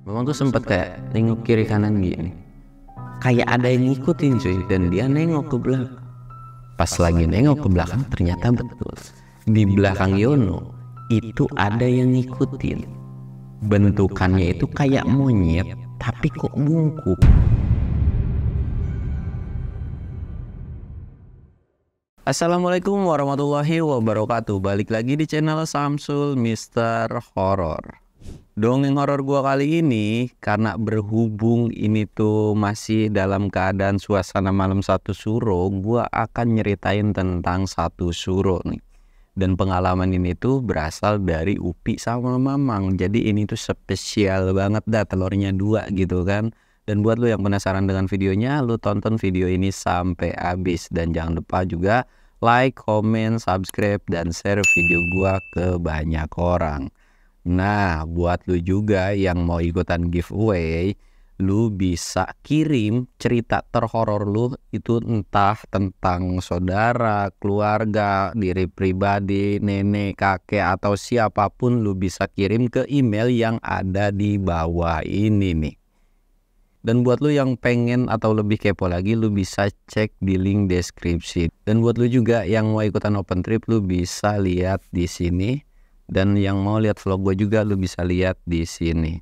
Memang tuh sempet kayak nengok kiri kanan gini, kayak ada yang ngikutin cuy, dan dia nengok ke belakang. Pas lagi nengok ke belakang ternyata betul di belakang Yono itu ada yang ngikutin. Bentukannya itu kayak monyet tapi kok bungkuk. Assalamualaikum warahmatullahi wabarakatuh. Balik lagi di channel Samsul Mister Horror. Dongeng horor gua kali ini, karena berhubung ini tuh masih dalam keadaan suasana malam satu suro, gua akan nyeritain tentang satu suro nih. Dan pengalaman ini tuh berasal dari Upi sama Mamang. Jadi ini tuh spesial banget dah, telurnya 2 gitu kan. Dan buat lo yang penasaran dengan videonya, lo tonton video ini sampai habis. Dan jangan lupa juga like, comment, subscribe, dan share video gua ke banyak orang. Nah, buat lu juga yang mau ikutan giveaway, lu bisa kirim cerita terhoror lu itu, entah tentang saudara, keluarga, diri pribadi, nenek, kakek, atau siapapun. Lu bisa kirim ke email yang ada di bawah ini nih. Dan buat lu yang pengen atau lebih kepo lagi, lu bisa cek di link deskripsi. Dan buat lu juga yang mau ikutan open trip, lu bisa lihat di sini. Dan yang mau lihat vlog gue juga, lu bisa lihat di sini.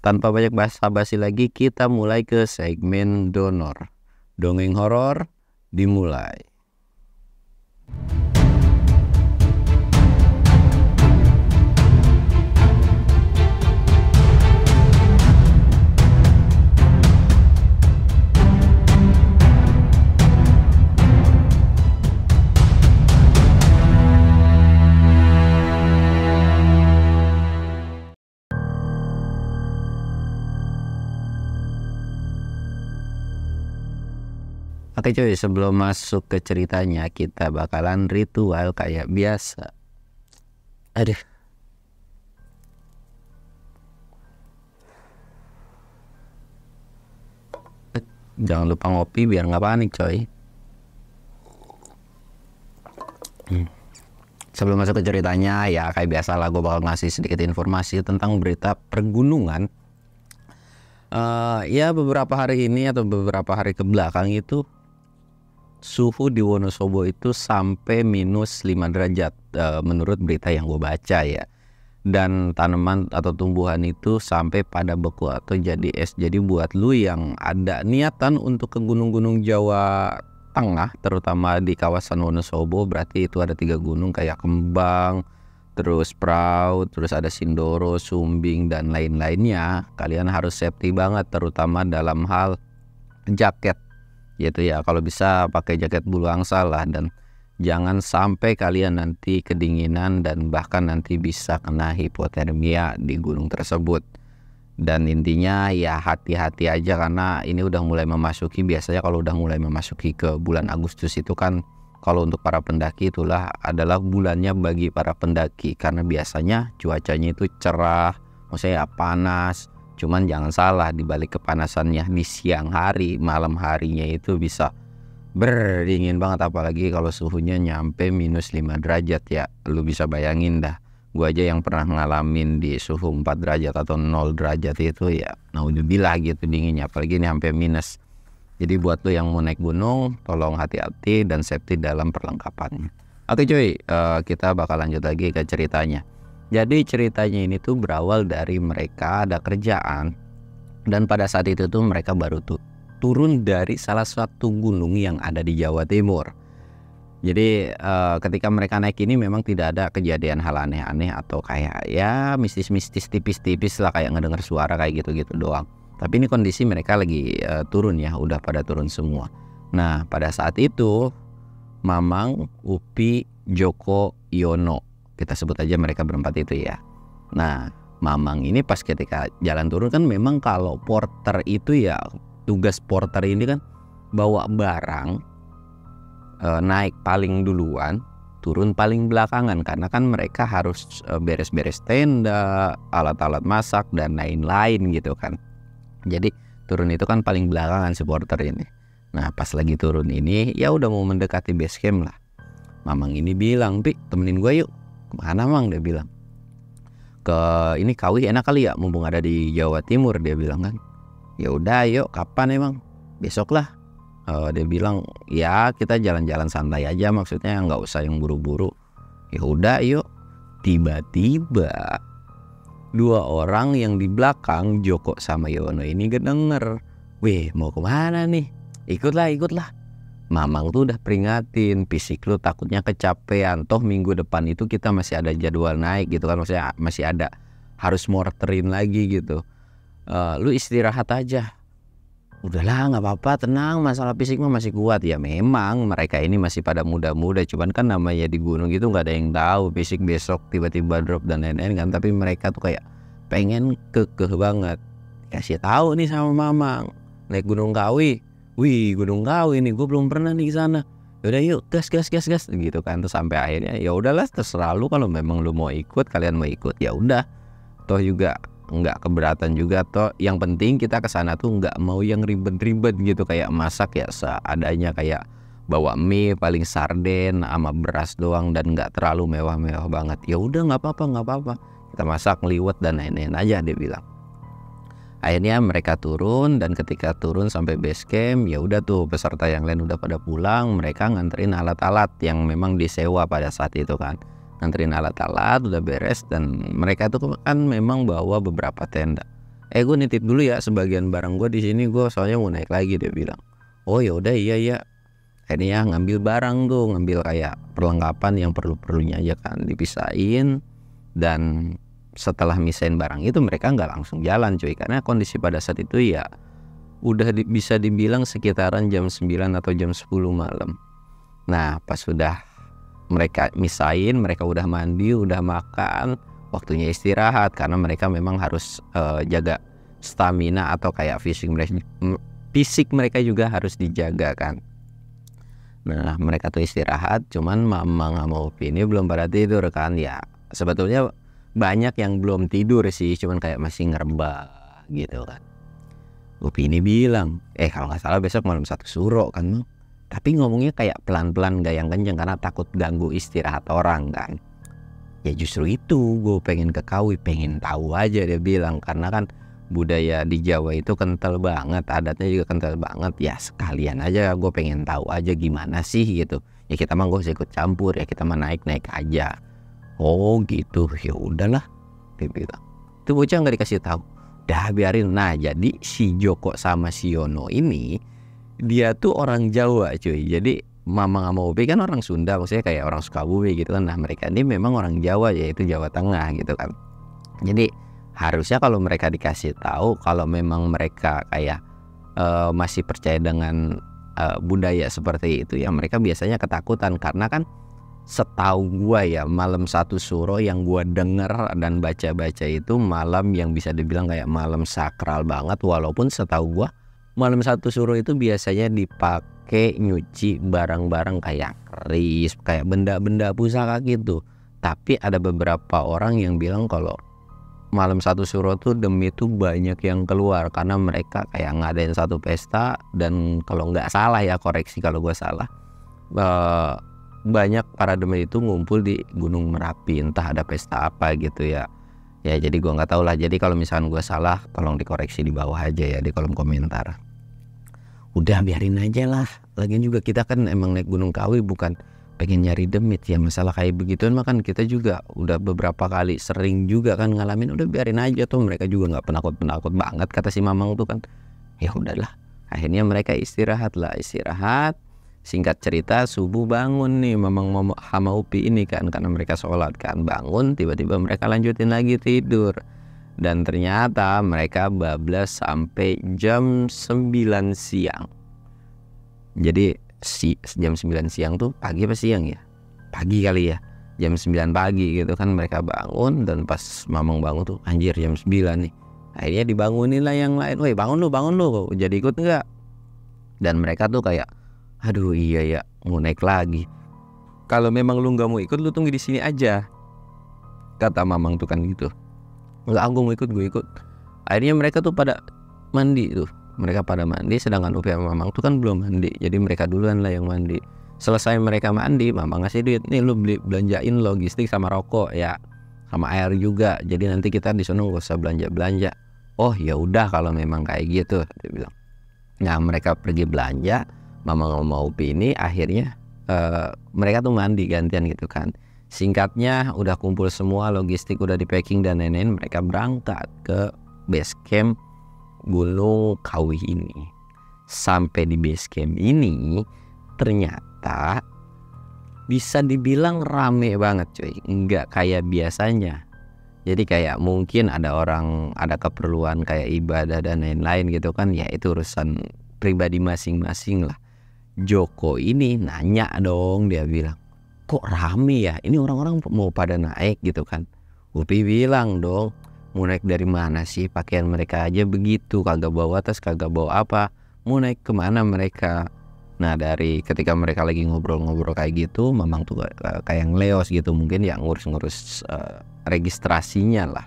Tanpa banyak basa-basi lagi, kita mulai ke segmen donor. Dongeng horor dimulai. Oke cuy, sebelum masuk ke ceritanya, kita bakalan ritual kayak biasa. Aduh. Jangan lupa ngopi biar nggak panik coy. Sebelum masuk ke ceritanya, ya kayak biasa lah, gue bakal ngasih sedikit informasi tentang berita pergunungan. Ya beberapa hari ini atau beberapa hari ke belakang itu suhu di Wonosobo itu sampai minus 5 derajat menurut berita yang gue baca ya. Dan tanaman atau tumbuhan itu sampai pada beku atau jadi es. Jadi buat lu yang ada niatan untuk ke gunung-gunung Jawa Tengah, terutama di kawasan Wonosobo, berarti itu ada 3 gunung kayak Kembang, terus Prau, terus ada Sindoro, Sumbing, dan lain-lainnya. Kalian harus safety banget, terutama dalam hal jaket. Yaitu ya kalau bisa pakai jaket bulu angsa lah, dan jangan sampai kalian nanti kedinginan dan bahkan nanti bisa kena hipotermia di gunung tersebut. Dan intinya ya hati-hati aja, karena ini udah mulai memasuki, biasanya kalau udah mulai memasuki ke bulan Agustus itu kan, kalau untuk para pendaki itulah adalah bulannya bagi para pendaki, karena biasanya cuacanya itu cerah, maksudnya ya panas. Cuman jangan salah, dibalik kepanasannya di siang hari, malam harinya itu bisa berdingin banget, apalagi kalau suhunya nyampe minus 5 derajat ya. Lu bisa bayangin dah, gua aja yang pernah ngalamin di suhu 4 derajat atau 0 derajat itu ya, naudzubillah gitu dinginnya, apalagi ini sampai minus. Jadi buat lu yang mau naik gunung, tolong hati-hati dan safety dalam perlengkapannya. Oke cuy, kita bakal lanjut lagi ke ceritanya. Jadi ceritanya ini tuh berawal dari mereka ada kerjaan, dan pada saat itu tuh mereka baru turun dari salah satu gunung yang ada di Jawa Timur. Jadi ketika mereka naik ini memang tidak ada kejadian hal aneh-aneh atau kayak ya mistis-mistis tipis-tipis lah, kayak ngedengar suara kayak gitu-gitu doang. Tapi ini kondisi mereka lagi turun ya, udah pada turun semua. Nah pada saat itu Mamang, Upi, Joko, Yono, kita sebut aja mereka berempat itu ya. Nah Mamang ini pas ketika jalan turun kan, memang kalau porter itu ya, tugas porter ini kan bawa barang, naik paling duluan, turun paling belakangan, karena kan mereka harus beres-beres tenda, alat-alat masak, dan lain-lain gitu kan. Jadi turun itu kan paling belakangan si porter ini. Nah pas lagi turun ini ya udah mau mendekati base camp lah, Mamang ini bilang, "Pi, temenin gue yuk." "Kemana Mang?" dia bilang. ke ini Kawi enak kali ya, mumpung ada di Jawa Timur, dia bilang kan. Ya udah yuk, kapan emang? Besok lah. Dia bilang ya kita jalan-jalan santai aja, maksudnya nggak usah yang buru-buru. Ya udah yuk. Tiba-tiba 2 orang yang di belakang Joko sama Yono ini kedenger, weh mau kemana nih? Ikutlah. Mamang tuh udah peringatin, fisik lu takutnya kecapean. Toh minggu depan itu kita masih ada jadwal naik gitu kan, maksudnya masih ada harus morterin lagi gitu. Lu istirahat aja. Udahlah nggak apa-apa, tenang, masalah fisik mah masih kuat. Ya memang mereka ini masih pada muda-muda, cuman kan namanya di gunung gitu nggak ada yang tahu fisik besok tiba-tiba drop dan lain-lain kan. Tapi mereka tuh kayak pengen kekeh banget. Kasih tahu nih sama Mamang, naik Gunung Kawi. Wih, Gunung Kawi nih, gue belum pernah nih ke sana. Yaudah yuk, gas gitu kan. Terus sampai akhirnya ya udahlah, terserah lu, kalau memang lu mau ikut, kalian mau ikut ya udah. Toh juga nggak keberatan juga, toh yang penting kita ke sana tuh nggak mau yang ribet-ribet gitu, kayak masak ya seadanya, kayak bawa mie paling sarden sama beras doang dan nggak terlalu mewah-mewah banget. Ya udah nggak apa-apa. Kita masak liwet dan lain-lain aja, dia bilang. Akhirnya mereka turun, dan ketika turun sampai base camp ya udah tuh peserta yang lain udah pada pulang, mereka nganterin alat-alat yang memang disewa pada saat itu kan. Nganterin alat-alat udah beres, dan mereka tuh kan memang bawa beberapa tenda. Gue nitip dulu ya sebagian barang gue di sini, gue soalnya mau naik lagi, dia bilang. Oh ya udah, iya. Akhirnya ngambil barang tuh, ngambil kayak perlengkapan yang perlu-perlunya aja kan, dipisahin. Dan setelah misain barang itu mereka nggak langsung jalan cuy, karena kondisi pada saat itu ya udah bisa dibilang sekitaran jam 9 atau jam 10 malam. Nah pas sudah mereka misain, mereka udah mandi, udah makan, waktunya istirahat, karena mereka memang harus jaga stamina atau kayak fisik mereka juga harus dijaga kan. Nah mereka tuh istirahat, cuman Mamang sama Upi ini belum pada tidur kan. Ya sebetulnya banyak yang belum tidur sih, cuman kayak masih ngerebah gitu kan. Upi ini bilang, kalau nggak salah besok malam 1 suro kan, tapi ngomongnya kayak pelan-pelan gak yang kenceng karena takut ganggu istirahat orang kan. Ya justru itu gue pengen ke Kawi, pengen tahu aja, dia bilang, karena kan budaya di Jawa itu kental banget, adatnya juga kental banget. Ya sekalian aja gue pengen tahu aja gimana sih gitu. Ya kita mah gak usah ikut campur, ya kita mah naik aja. Oh gitu, ya udahlah, dia bilang. Itu bocah nggak dikasih tahu, dah biarin. Nah jadi si Joko sama si Yono ini dia tuh orang Jawa cuy. Jadi Mamang sama Upi kan orang Sunda, maksudnya kayak orang Sukabumi gitu kan. Nah mereka ini memang orang Jawa, yaitu Jawa Tengah gitu kan. Jadi harusnya kalau mereka dikasih tahu, kalau memang mereka kayak masih percaya dengan budaya seperti itu, ya mereka biasanya ketakutan. Karena kan setahu gua ya, malam 1 suro yang gua denger dan baca-baca itu malam yang bisa dibilang kayak malam sakral banget. Walaupun setahu gua malam 1 suro itu biasanya dipakai nyuci barang-barang kayak keris, kayak benda-benda pusaka gitu. Tapi ada beberapa orang yang bilang kalau malam 1 suro tuh demi tuh banyak yang keluar, karena mereka kayak ngadain satu pesta. Dan kalau nggak salah ya, koreksi kalau gua salah, banyak para demit itu ngumpul di Gunung Merapi, entah ada pesta apa gitu ya. Ya jadi gua nggak tahu lah. Jadi kalau misalkan gua salah, tolong dikoreksi di bawah aja ya, di kolom komentar. Udah biarin aja lah. Lagian juga kita kan emang naik Gunung Kawi bukan pengen nyari demit ya. Masalah kayak begituan mah kan kita juga udah beberapa kali sering juga kan ngalamin. Udah biarin aja tuh, mereka juga nggak penakut banget kata si Mamang tuh kan. Ya udahlah. Akhirnya mereka istirahat. Singkat cerita, subuh bangun nih Mamang sama Upi ini kan, karena mereka sholat kan. Bangun, tiba-tiba mereka lanjutin lagi tidur. Dan ternyata mereka bablas sampai jam 9 siang. Jadi jam 9 siang tuh pagi apa siang ya? Pagi kali ya. Jam 9 pagi gitu kan mereka bangun. Dan pas Mamang bangun tuh, anjir jam 9 nih. Akhirnya dibangunin lah yang lain. Woi bangun lu, jadi ikut enggak? Dan mereka tuh kayak, aduh iya ya, mau naik lagi. Kalau memang lu nggak mau ikut, lu tunggu di sini aja, kata Mamang tuh kan gitu. Enggak, gue ikut. Akhirnya mereka tuh pada mandi tuh. Mereka pada mandi, sedangkan Upi sama Mamang tuh kan belum mandi. Jadi mereka duluan lah yang mandi. Selesai mereka mandi, Mamang ngasih duit, nih lu belanjain logistik sama rokok ya. sama air juga. Jadi nanti kita di sana nggak usah belanja. Oh ya udah kalau memang kayak gitu, dia bilang. Nah mereka pergi belanja, mama mau ini, akhirnya mereka tuh mandi gantian gitu kan. Singkatnya udah kumpul semua, logistik udah di packing dan lain-lain, mereka berangkat ke base camp Gunung Kawi ini. Sampai di base camp ini ternyata bisa dibilang rame banget cuy, nggak kayak biasanya. Jadi kayak mungkin ada orang ada keperluan kayak ibadah dan lain-lain gitu kan, ya itu urusan pribadi masing-masing lah. Joko ini nanya dong, dia bilang, kok rame ya, ini orang-orang mau pada naik gitu kan. Upi bilang dong, mau naik dari mana sih, pakaian mereka aja begitu, kagak bawa tas, kagak bawa apa, mau naik kemana mereka. Nah dari ketika mereka lagi ngobrol-ngobrol kayak gitu, memang tuh kayak ngeleos gitu, mungkin ya ngurus-ngurus registrasinya lah.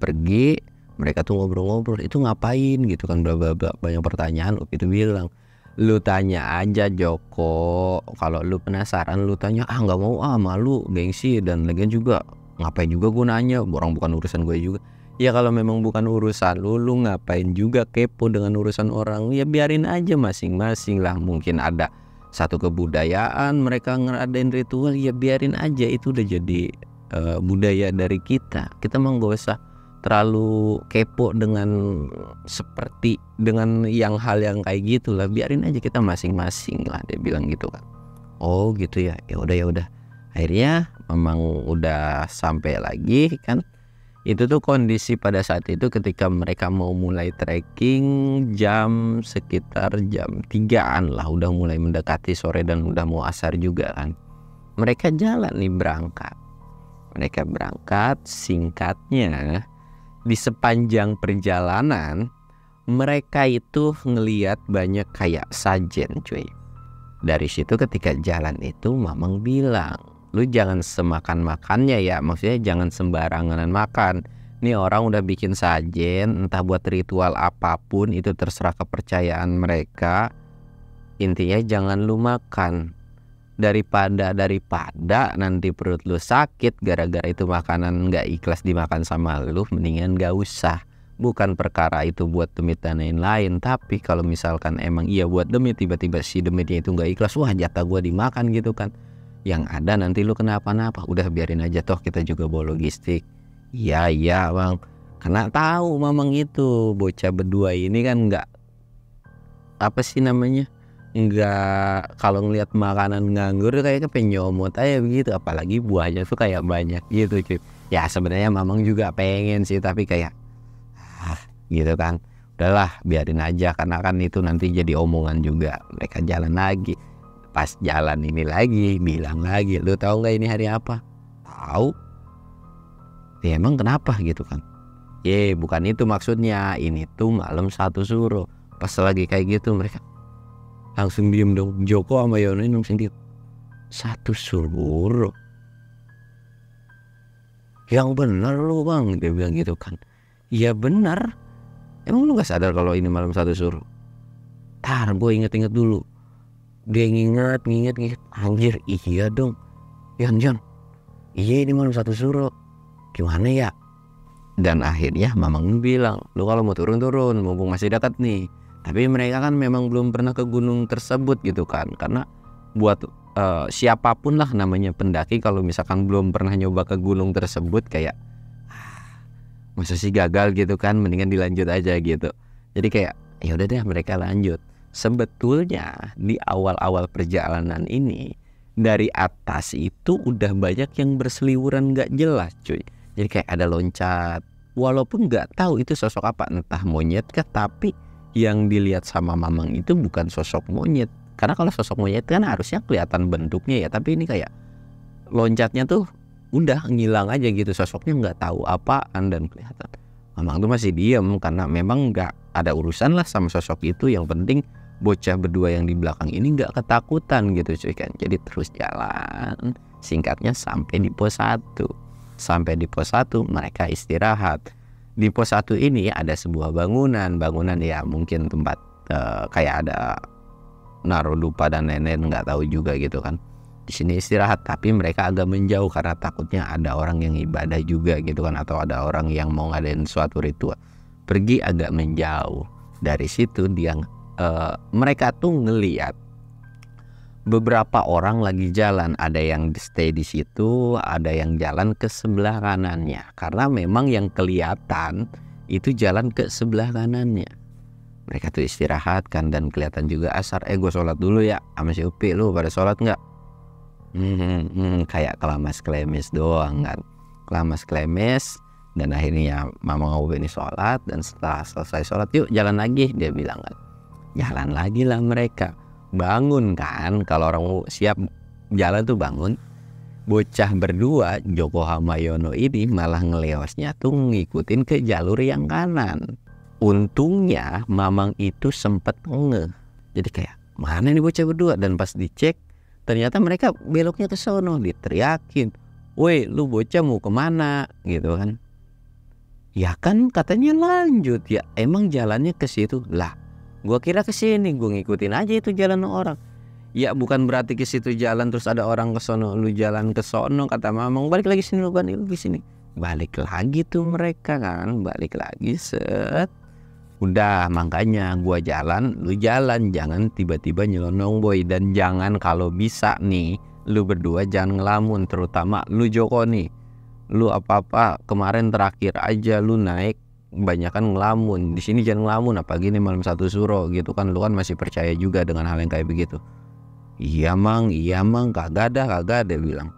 Pergi, mereka tuh ngobrol-ngobrol, itu ngapain gitu kan, bla bla bla, banyak pertanyaan. Upi itu bilang, lu tanya aja Joko, kalau lu penasaran lu tanya, nggak mau malu, gengsi, dan lagian juga ngapain juga gue nanya, orang bukan urusan gue juga. Ya kalau memang bukan urusan lu ngapain juga kepo dengan urusan orang, ya biarin aja masing-masing lah. Mungkin ada satu kebudayaan mereka ngadain ritual, ya biarin aja, itu udah jadi budaya dari kita. Kita mah gak usah terlalu kepo dengan seperti dengan hal yang kayak gitu lah, biarin aja kita masing-masing lah, dia bilang gitu kan. Oh gitu ya, ya udah. Akhirnya memang udah sampai lagi kan. Itu tuh kondisi pada saat itu ketika mereka mau mulai trekking jam sekitar jam 3-an lah, udah mulai mendekati sore dan udah mau asar juga kan. Mereka jalan nih berangkat. Singkatnya di sepanjang perjalanan mereka itu ngelihat banyak kayak sajen cuy. Dari situ ketika jalan itu Mamang bilang, lu jangan semakan-makannya ya, maksudnya jangan sembarangan makan. Nih orang udah bikin sajen, entah buat ritual apapun, itu terserah kepercayaan mereka. Intinya jangan lu makan. Daripada nanti perut lu sakit gara-gara itu makanan gak ikhlas dimakan sama lu, mendingan gak usah. Bukan perkara itu buat demit dan lain-lain, tapi kalau misalkan emang iya buat demit, tiba-tiba si demitnya itu gak ikhlas, wah jatah gua dimakan gitu kan, yang ada nanti lu kenapa-napa. Udah biarin aja, toh kita juga bawa logistik. Iya bang, karena tahu Mamang itu bocah berdua ini kan nggak apa sih namanya, nggak, kalau ngelihat makanan nganggur kayak penyomot aja begitu, apalagi buahnya tuh kayak banyak gitu cuy. Ya sebenarnya Mamang juga pengen sih, tapi kayak gitu kan, udahlah biarin aja, karena kan itu nanti jadi omongan juga. Mereka jalan lagi. Pas jalan ini lagi bilang lagi, lu tahu nggak ini hari apa? Tahu. Ya emang kenapa gitu kan? Bukan itu maksudnya, ini tuh malam 1 Suro. Pas lagi kayak gitu mereka langsung diem dong. Joko sama Yono ini langsung diem. 1 Suro? Yang bener lu bang, dia bilang gitu kan. Iya bener. Emang lu gak sadar kalau ini malam 1 Suro? Tar gue inget-inget dulu. Dia nginget, anjir iya dong Jan, iya ini malam 1 Suro, gimana ya? Dan akhirnya Mamang bilang, lu kalau mau turun mumpung masih dekat nih. Tapi mereka kan memang belum pernah ke gunung tersebut gitu kan, karena buat siapapun lah namanya pendaki, kalau misalkan belum pernah nyoba ke gunung tersebut kayak masa sih gagal gitu kan, mendingan dilanjut aja gitu. Jadi kayak ya udah deh mereka lanjut. Sebetulnya di awal-awal perjalanan ini dari atas itu udah banyak yang berseliweran gak jelas cuy. Jadi kayak ada loncat, walaupun gak tahu itu sosok apa, entah monyet kah, tapi yang dilihat sama Mamang itu bukan sosok monyet. Karena kalau sosok monyet kan harusnya kelihatan bentuknya ya, tapi ini kayak loncatnya tuh udah ngilang aja gitu, sosoknya gak tahu apaan dan kelihatan. Mamang tuh masih diem karena memang gak ada urusan lah sama sosok itu, yang penting bocah berdua yang di belakang ini nggak ketakutan gitu cuy kan. Jadi terus jalan, singkatnya sampai di pos 1. Mereka istirahat. Di pos 1 ini ada sebuah bangunan ya mungkin tempat kayak ada naruh dupa dan lain-lain, nggak tahu juga gitu kan. di sini istirahat, tapi mereka agak menjauh karena takutnya ada orang yang ibadah juga gitu kan, atau ada orang yang mau ngadain suatu ritual. Pergi agak menjauh. Dari situ mereka tuh ngeliat beberapa orang lagi jalan, ada yang stay di situ, ada yang jalan ke sebelah kanannya, karena memang yang kelihatan itu jalan ke sebelah kanannya. Mereka tuh istirahat kan, dan kelihatan juga asar. Gue sholat dulu ya sama si Upi, lu pada sholat nggak? Kayak kelamas klemes doang kan, kelamas klemes. Dan akhirnya Mama Upi ini sholat, dan setelah selesai sholat, yuk jalan lagi, dia bilang kan. Jalan lagi lah mereka, bangun kan, kalau orang siap jalan tuh bangun. Bocah berdua Joko sama Yono ini malah ngeleosnya tuh ngikutin ke jalur yang kanan. Untungnya Mamang itu sempet ngeh, jadi kayak mana nih bocah berdua, dan pas dicek ternyata mereka beloknya ke sono. Diteriakin, woi lu bocah mau kemana gitu kan. Ya kan katanya lanjut, ya emang jalannya ke situ lah. Gua kira ke sini, gua ngikutin aja itu jalan orang. Ya bukan berarti ke situ jalan terus ada orang ke sono lu jalan ke sono, kata Mamang. Balik lagi sini lu kan, lu di sini. Balik lagi tuh mereka kan, balik lagi set. Udah, makanya gua jalan, lu jalan, jangan tiba-tiba nyelonong boy. Dan jangan kalau bisa nih, lu berdua jangan ngelamun, terutama lu Joko nih. Lu apa-apa kemarin terakhir aja lu naik kebanyakan ngelamun. Di sini jangan ngelamun, apalagi nih malam satu suro gitu kan, lu kan masih percaya juga dengan hal yang kayak begitu. Iya mang, kagak ada bilang.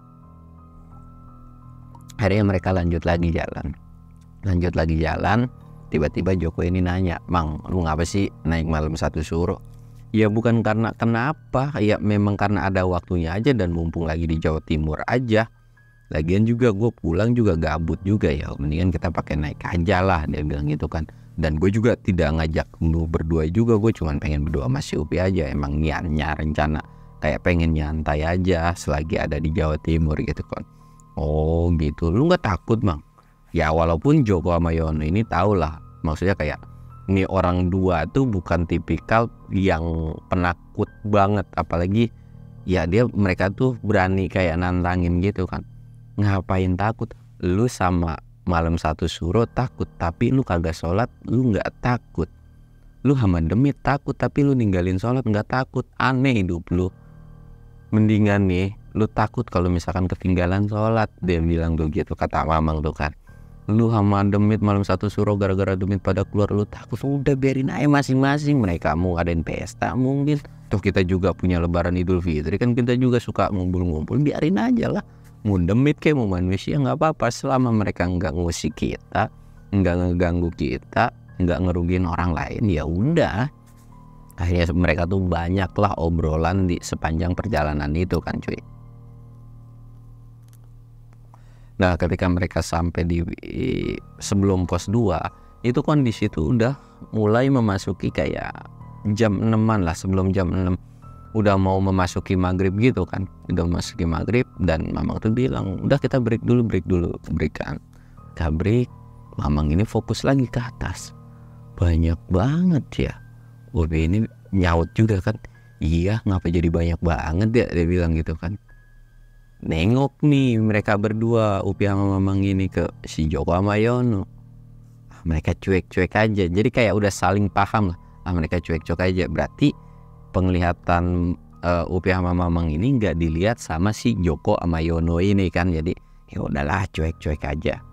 Akhirnya mereka lanjut lagi jalan. Tiba-tiba Joko ini nanya, Mang, lu ngapa sih naik malam satu suro? Ya bukan karena kenapa, ya memang karena ada waktunya aja, dan mumpung lagi di Jawa Timur aja. Lagian juga gue pulang juga gabut juga ya, mendingan kita pakai naik aja lah, dia bilang gitu kan. Dan gue juga tidak ngajak lu berdua juga, gue cuma pengen berdua sama si Upi aja. Emang niatnya rencana kayak pengen nyantai aja selagi ada di Jawa Timur gitu kan. Oh gitu, lu nggak takut Mang? Ya walaupun Joko sama Yono ini tahu lah, maksudnya kayak ini orang dua tuh bukan tipikal yang penakut banget, apalagi ya mereka tuh berani kayak nantangin gitu kan. Ngapain takut? Lu sama malam satu suro takut, tapi lu kagak sholat, lu nggak takut. Lu sama demit takut, tapi lu ninggalin sholat nggak takut. Aneh hidup lu. Mendingan nih lu takut kalau misalkan ketinggalan sholat, dia bilang tuh gitu, kata Mamang tuh kan. Lu sama demit malam satu suro, gara-gara demit pada keluar lu takut. Udah biarin aja masing-masing, mereka mau ngadain pesta mungkin. Toh kita juga punya lebaran Idul Fitri kan, kita juga suka ngumpul-ngumpul, biarin aja lah. Mau demit kayak mau manusia nggak apa-apa, selama mereka nggak ngusik kita, nggak ngeganggu kita, nggak ngerugiin orang lain, ya udah. Akhirnya mereka tuh banyak lah obrolan di sepanjang perjalanan itu kan cuy. Nah ketika mereka sampai di sebelum pos 2, itu kondisi tuh udah mulai memasuki kayak jam 6-an lah, sebelum jam 6. Udah mau memasuki maghrib gitu kan, udah memasuki maghrib. Dan Mamang tuh bilang, udah kita break dulu kan. Kita break, Mamang ini fokus lagi ke atas. Banyak banget ya. Upi ini nyaut juga kan, iya ngapa jadi banyak banget ya, dia bilang gitu kan. Nengok nih mereka berdua, Upi sama Mamang ini ke si Joko sama Yono. Mereka cuek-cuek aja, jadi kayak udah saling paham lah. Mereka cuek-cuek aja, berarti penglihatan Upi sama Mamang ini nggak dilihat sama si Joko sama Yono ini kan. Jadi ya udahlah cuek-cuek aja.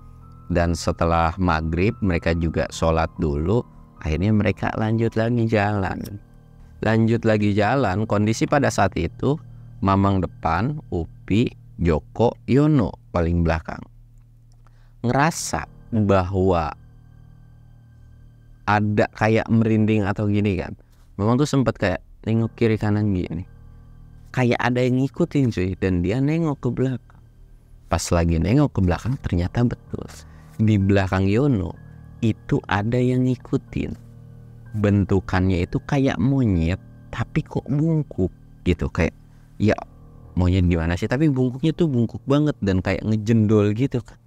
Dan setelah maghrib mereka juga sholat dulu. Akhirnya mereka lanjut lagi jalan. Kondisi pada saat itu Mamang depan, Upi, Joko, Yono paling belakang. Ngerasa bahwa ada kayak merinding atau gini kan. Mamang tuh sempat kayak nengok kiri kanan gini, kayak ada yang ngikutin cuy. Dan dia nengok ke belakang. Pas lagi nengok ke belakang, ternyata betul di belakang Yono itu ada yang ngikutin. Bentukannya itu kayak monyet, tapi kok bungkuk gitu. Kayak ya monyet gimana sih, tapi bungkuknya tuh bungkuk banget dan kayak ngejendol gitu kan.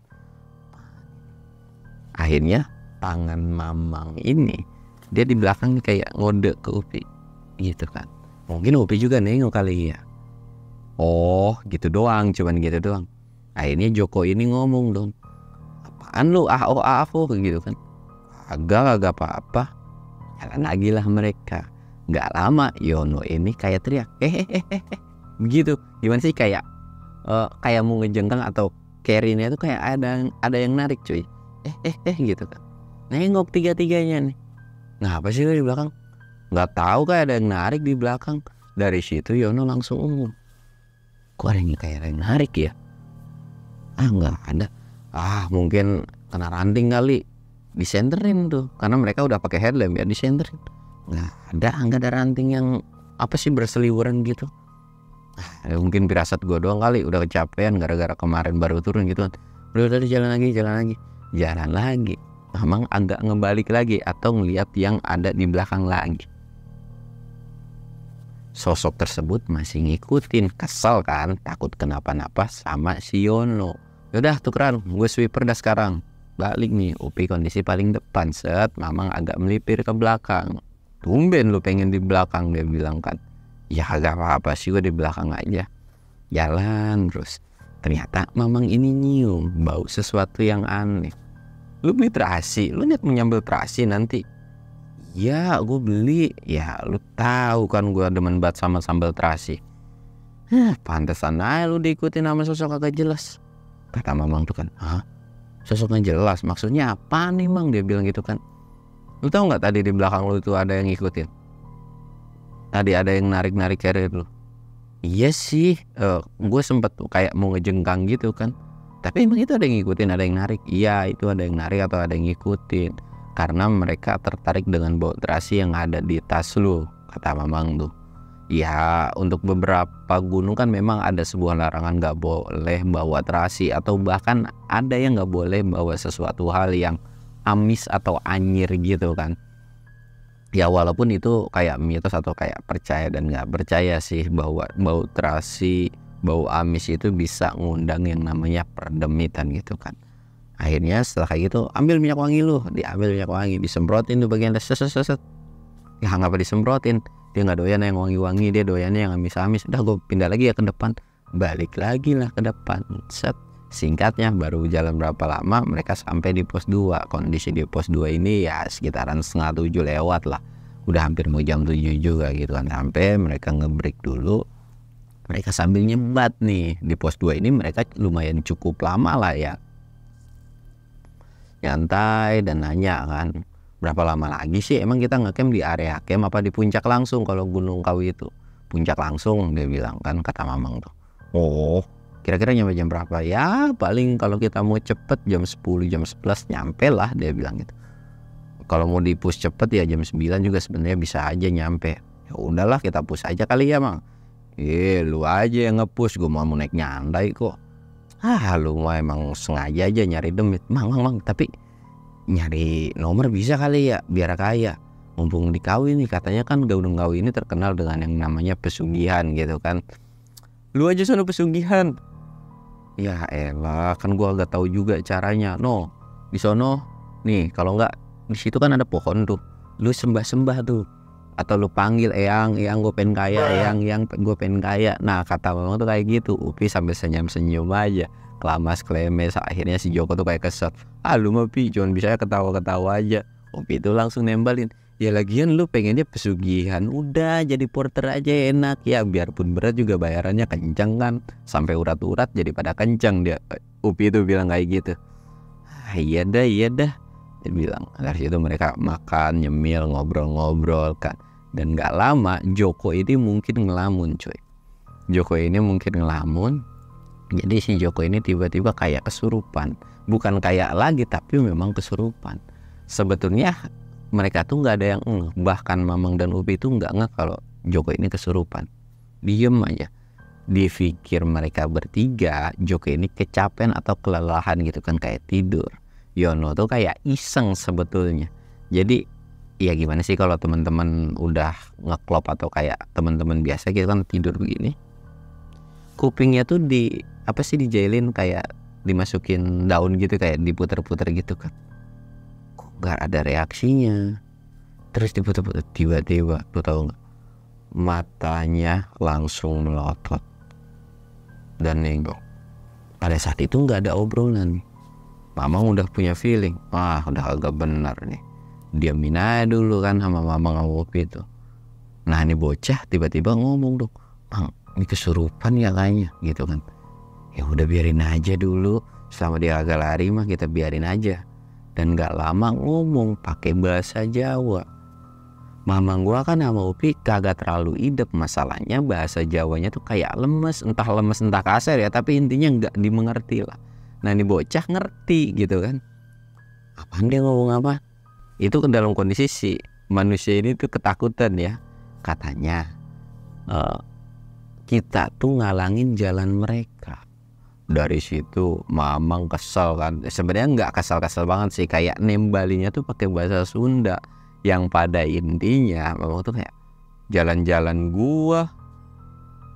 Akhirnya tangan Mamang ini, dia di belakang kayak ngode ke Upi gitu kan. Mungkin Upi juga nengok kali ya. Oh gitu doang, cuman gitu doang. Akhirnya Joko ini ngomong dong, apaan lu AO gitu kan. Kagak apa-apa. Jalan lagi lah mereka. Nggak lama Yono ini kayak teriak begitu. Gimana sih, kayak kayak mau ngejengkang atau carry-nya tuh kayak ada yang narik cuy. Gitu kan. Nengok tiga-tiganya nih. Ngapa sih lu di belakang? Nggak tahu, kayak ada yang narik di belakang. Dari situ Yono langsung umum, kok ada yang kayak ada yang narik ya? Nggak ada. Mungkin kena ranting kali, disenterin tuh, karena mereka udah pakai headlamp ya, disenterin. Nggak ada ranting yang apa sih berseliweran gitu. Mungkin firasat gue doang kali, udah kecapean gara-gara kemarin baru turun gitu kan. Udah jalan lagi. Memang agak ngebalik lagi atau ngeliat yang ada di belakang lagi. Sosok tersebut masih ngikutin, kesel kan, takut kenapa-napa sama si Yono. Yaudah tukeran, gue sweeper dah sekarang. Balik nih, Upi kondisi paling depan. Set, Mamang agak melipir ke belakang. Tumben lu pengen di belakang, dia bilang kan. Ya agak apa-apa sih, gue di belakang aja. Jalan terus. Ternyata Mamang ini nyium bau sesuatu yang aneh. Lu beli terasi, lu niat menyambel terasi nanti? Ya gue beli. Ya lu tahu kan gue demen banget sama sambal terasi. Pantesan aja lu diikutin sama sosok agak jelas, kata Mamang tuh kan. Sosoknya jelas maksudnya apa nih Mang, dia bilang gitu kan. Lu tahu nggak tadi di belakang lu itu ada yang ngikutin? Tadi ada yang narik carrier lu. Iya sih, gue sempet tuh kayak mau ngejengkang gitu kan. Tapi emang itu ada yang ngikutin, ada yang narik. Iya itu ada yang narik atau ada yang ngikutin, karena mereka tertarik dengan bau terasi yang ada di tas lu, kata Mamang tuh. Ya untuk beberapa gunung kan memang ada sebuah larangan gak boleh bawa terasi, atau bahkan ada yang gak boleh bawa sesuatu hal yang amis atau anyir gitu kan. Ya walaupun itu kayak mitos atau kayak percaya dan gak percaya sih, bahwa bau terasi, bau amis itu bisa ngundang yang namanya perdemitan gitu kan. Akhirnya setelah kayak gitu, ambil minyak wangi lu, diambil minyak wangi, disemprotin tuh bagian set. Ya ngapa disemprotin? Dia nggak doyan yang wangi-wangi, dia doyannya yang amis-amis. Udah gue pindah lagi ya ke depan, balik lagi lah ke depan. Set. Singkatnya baru jalan berapa lama mereka sampai di pos 2. Kondisi di pos 2 ini ya sekitaran 6:30 lewat lah. Udah hampir mau jam 7 juga gitu kan. Sampai mereka ngebreak dulu. Mereka sambil nyebat nih. Di pos 2 ini mereka lumayan cukup lama lah ya, nyantai dan nanya kan, berapa lama lagi sih emang kita ngecamp, di area camp apa di puncak langsung? Kalau Gunung Kawi itu puncak langsung, dia bilang kan, kata Mamang tuh. Oh kira-kira nyampe jam berapa? Ya paling kalau kita mau cepet jam 10 jam 11 nyampe lah, dia bilang gitu. Kalau mau di push cepet ya jam 9 juga sebenarnya bisa aja nyampe. Ya udahlah kita push aja kali ya Mang. Lu aja yang nge-push, gue mau naik nyantai kok. Lu mah emang sengaja aja nyari demit. Mang, tapi nyari nomor bisa kali ya biar kaya. Mumpung di Kawi nih, katanya kan Gunung Kawi ini terkenal dengan yang namanya pesugihan gitu kan. Lu aja sono pesugihan. Ya elah, kan gua agak tahu juga caranya. No, di sono nih, kalau enggak di situ kan ada pohon tuh. Lu sembah tuh. Atau lu panggil eyang gue pengen kaya, eyang gue pengen kaya. Nah kata Mamang tuh kayak gitu. Upi sampai senyum aja, kelamas klemes. Akhirnya si Joko tuh kayak kesel. Lu mah Pi cuman bisa ketawa-ketawa aja. Upi tuh langsung nembalin, ya lagian lu pengennya pesugihan, udah jadi porter aja enak ya, biarpun berat juga bayarannya kencang kan, sampai urat-urat jadi pada kencang dia. Upi tuh bilang kayak gitu. Iya dah dia bilang. Dari situ mereka makan, nyemil, ngobrol kan. Dan gak lama Joko ini mungkin ngelamun cuy. Jadi si Joko ini tiba-tiba kayak kesurupan. Bukan kayak lagi, tapi memang kesurupan. Sebetulnya mereka tuh gak ada yang bahkan Mamang dan Upi tuh gak ngeh kalau Joko ini kesurupan. Diem aja. Dipikir mereka bertiga Joko ini kecapean atau kelelahan gitu kan, kayak tidur. Yono tuh kayak iseng sebetulnya. Jadi ya gimana sih kalau teman-teman udah ngeklop atau kayak teman-teman biasa gitu kan tidur begini, kupingnya tuh dijailin, kayak dimasukin daun gitu, kayak diputer-puter gitu kan. Kok gak ada reaksinya. Terus diputer-puter, tiba-tiba tuh tahu nggak, matanya langsung melotot. Dan pada saat itu nggak ada obrolan. Mamang udah punya feeling, wah udah agak benar nih. Diamin aja dulu kan sama mamang sama Upi itu. Nah ini bocah tiba-tiba ngomong dong, Bang ini kesurupan ya kayaknya gitu kan. Ya udah biarin aja dulu, selama dia agak lari mah kita biarin aja. Dan gak lama ngomong pakai bahasa Jawa. Mamang gua kan sama Upi kagak terlalu idep, masalahnya bahasa Jawanya tuh kayak lemes entah kasar ya, tapi intinya nggak dimengerti lah. Nah ini bocah ngerti gitu kan, apaan dia ngomong apa. Itu ke dalam kondisi si manusia ini tuh ketakutan ya. Katanya kita tuh ngalangin jalan mereka. Dari situ mamang kesel kan. Sebenarnya nggak kesel-kesel banget sih, kayak nembalinya tuh pakai bahasa Sunda. Yang pada intinya mamang tuh kayak, jalan-jalan gua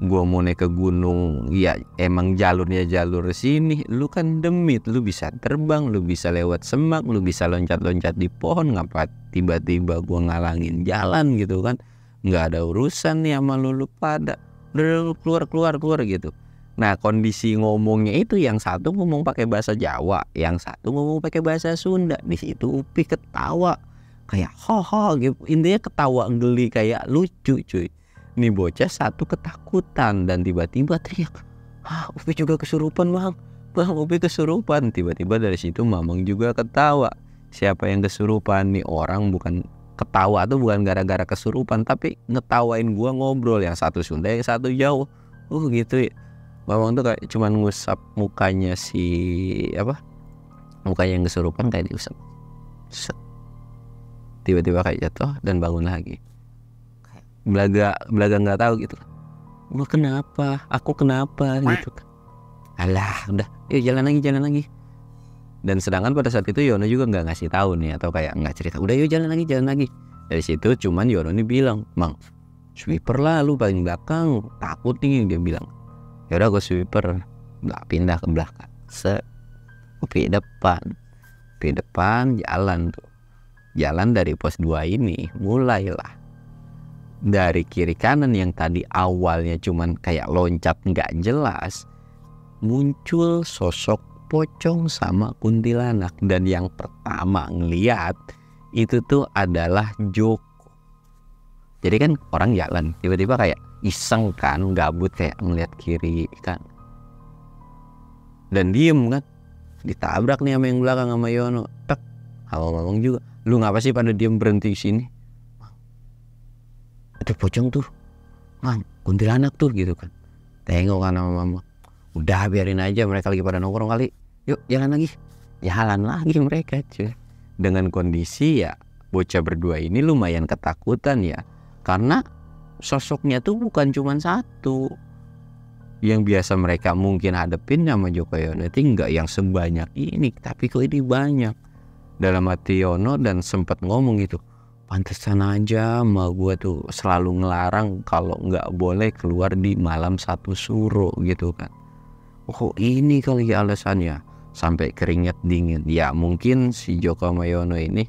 mau naik ke gunung ya emang jalurnya jalur sini, lu kan demit, lu bisa terbang, lu bisa lewat semak, lu bisa loncat-loncat di pohon, ngapa tiba-tiba gua ngalangin jalan gitu kan. Nggak ada urusan nih sama lu pada, udah keluar gitu. Nah kondisi ngomongnya itu yang satu ngomong pakai bahasa Jawa, yang satu ngomong pakai bahasa Sunda. Di situ Upi ketawa kayak ho gitu, intinya ketawa geli kayak lucu cuy. Nih bocah satu ketakutan dan tiba-tiba teriak, Upi juga kesurupan bang Upi kesurupan. Tiba-tiba dari situ mamang juga ketawa. Siapa yang kesurupan nih orang, bukan ketawa tuh bukan gara-gara kesurupan, tapi ngetawain gua ngobrol, yang satu Sunda yang satu Jawa. Gitu ya. Mamang tuh kayak cuman ngusap mukanya mukanya yang kesurupan kayak diusap. Tiba-tiba kayak jatuh dan bangun lagi. Belaga nggak tahu gitu. Lu kenapa? Aku kenapa gitu. Alah, udah, yuk jalan lagi. Dan sedangkan pada saat itu Yono juga nggak ngasih tahu nih, atau kayak nggak cerita. Udah yuk jalan lagi. Dari situ cuman Yono nih bilang, Mang, sweeper lah lu paling belakang, takut nih dia bilang. Ya udah gue sweeper, nggak pindah ke belakang. Upi depan jalan tuh. Jalan dari pos 2 ini mulailah dari kiri kanan yang tadi awalnya cuman kayak loncat nggak jelas, muncul sosok pocong sama kuntilanak. Dan yang pertama ngeliat itu tuh adalah Joko. Jadi kan orang jalan tiba-tiba kayak iseng kan, gabut kayak ngeliat kiri kan, dan diem kan, ditabrak nih sama yang belakang sama Yono. Tek, ngomong juga, lu ngapa sih pada diem berhenti sini? Ada pocong tuh, Mang, kuntilanak tuh gitu kan. Tengok kan sama mama, udah biarin aja mereka lagi pada nongkrong kali, yuk jalan lagi mereka cuy. Dengan kondisi ya bocah berdua ini lumayan ketakutan ya, karena sosoknya tuh bukan cuma satu. Yang biasa mereka mungkin hadepin sama Joko Yono itu enggak yang sebanyak ini, tapi kok ini banyak. Dalam hati Yono dan sempat ngomong gitu, pantesan aja ma gue tuh selalu ngelarang kalau nggak boleh keluar di malam satu suro gitu kan. Ini kali ya alasannya, sampai keringet dingin. Ya mungkin si Joko sama Yono ini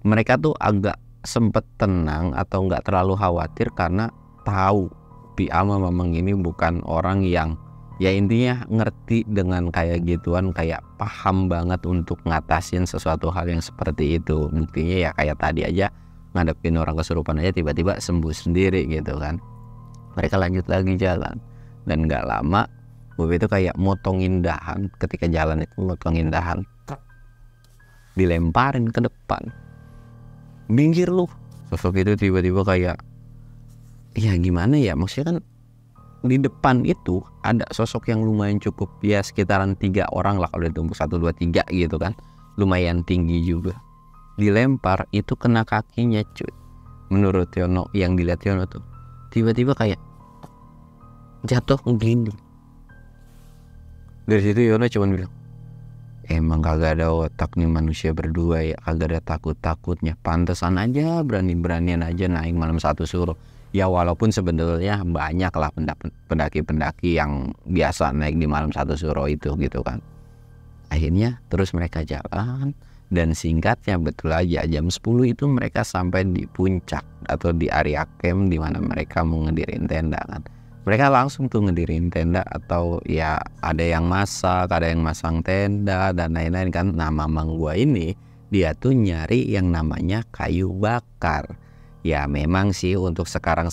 mereka tuh agak sempet tenang atau nggak terlalu khawatir karena tahu Pi ama Mamang ini bukan orang yang ya intinya ngerti dengan kayak gituan, kayak paham banget untuk ngatasin sesuatu hal yang seperti itu. Buktinya ya kayak tadi aja ngadepin orang kesurupan aja tiba-tiba sembuh sendiri gitu kan. Mereka lanjut lagi jalan dan nggak lama Bobi itu kayak motongin dahan. Ketika jalan itu motongin dahan, dilemparin ke depan. Minggir lu. Sosok itu tiba-tiba kayak, ya gimana ya, maksudnya kan di depan itu ada sosok yang lumayan cukup ya sekitaran 3 orang lah kalau ditumpuk 1, 2, 3 gitu kan, lumayan tinggi juga. Dilempar itu kena kakinya cuy. Menurut Yono, yang dilihat Yono tuh tiba-tiba kayak jatuh ngelinding. Dari situ Yono cuma bilang, emang kagak ada otak nih manusia berdua ya, kagak ada takut-takutnya. Pantesan aja berani-beranian aja naik malam satu suro. Ya walaupun sebenarnya banyak lah pendaki-pendaki yang biasa naik di malam satu suro itu gitu kan. Akhirnya terus mereka jalan, dan singkatnya betul aja jam 10 itu mereka sampai di puncak atau di area camp di mana mereka mau ngedirin tenda kan. Mereka langsung tuh ngedirin tenda, atau ya ada yang masak, ada yang masang tenda dan lain-lain kan. Nah mamang gua ini dia tuh nyari yang namanya kayu bakar. Ya memang sih untuk sekarang